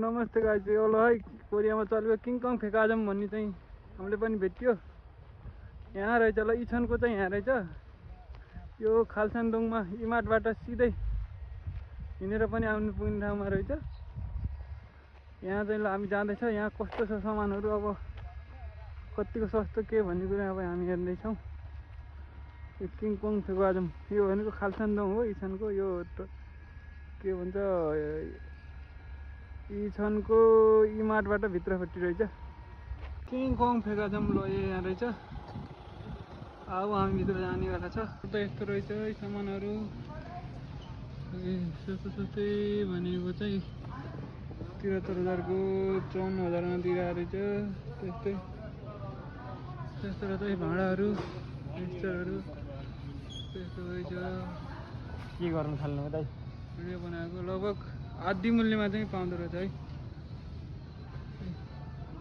नमस्ते गाइस। यो ल है कोरियामा चलेको किङकङ फेकाजम भन्ने चाहिँ हामीले पनि भेट्यो। यहाँ रहेछ ल, इछनको चाहिँ यहाँ रहेछ। यो खालसानदोङमा इमाटबाट सिधै हिँडेर पनि आउनु पुग्ने ठाउँमा रहेछ। यहाँ चाहिँ ल हामी जाँदैछ। यहाँ कस्तो छ सामानहरू, अब कतिको सस्तो के भन्ने कुरा अब हामी हेर्दैछौँ। यो किङकङ फेकाजम यो भनेको खालसानदोङ हो इछनको। यो के भन्छ इछनको इमाटबाट भित्रपट्टि रहेछ किङकङ फेकाजम। ल यहाँ रहेछ। अब हामी भित्र जानेवाला छ। यस्तो रहेछ है सामानहरू। सस्तै भनेको चाहिँ 73,000 को 54,000 मा दिइरहेको रहेछ। त्यस्तो रहेछ भाँडाहरू, मिक्सचरहरू त्यस्तो रहेछ। के गर्नु थाल्नु हो दाइ? भिडियो बनाएको लगभग आधी मूल्यमा चाहिँ पाउँदो रहेछ है।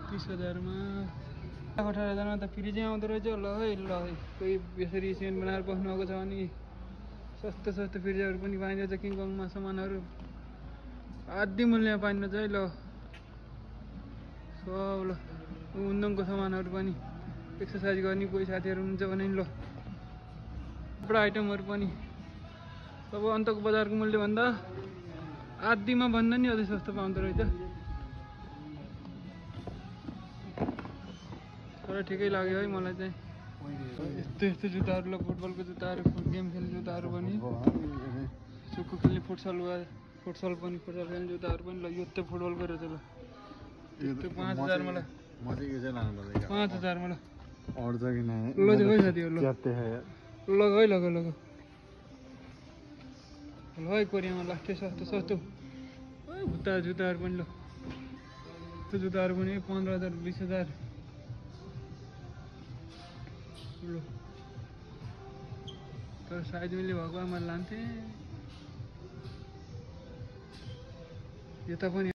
30,000 मा 18,000 मा त फ्री चाहिँ आउँदो रहेछ। ल है कोही यसरी सेन बनाएर बस्नुभएको छ भने सस्तो फ्रिजहरू पनि पाइन्छ किङकङमा। सामानहरू आधी मूल्यमा पाइन्छ है। ल सब ल उन्दङको सामानहरू पनि एक्सर्साइज गर्ने कोही साथीहरू हुनुहुन्छ भने ल कपडा आइटमहरू पनि अब अन्तको बजारको मूल्यभन्दा आधीमा भन्दा नि अझै सस्तो पाउँदो रहेछ। तर ठिकै लाग्यो है मलाई चाहिँ। यस्तो जुत्ताहरू ल, फुटबलको जुत्ताहरू, गेम खेल्ने जुत्ताहरू पनि, सुक्खु खेल्ने फुटसल पनि, फुटसल खेल्ने जुत्ताहरू पनि। ल यो त फुटबलको रहेछ। ल यस्तो 5,000 मा। ल 5,000 मा। ल अड्छ कि नै ल है साथीहरू। ल लग है कोरियामा लास्टै सस्तो जुत्ताहरू पनि। ल त्यो जुत्ताहरू पनि 15,000 20,000। ल तर साइज मैले भएको मैले लान्थेँ। यता पनि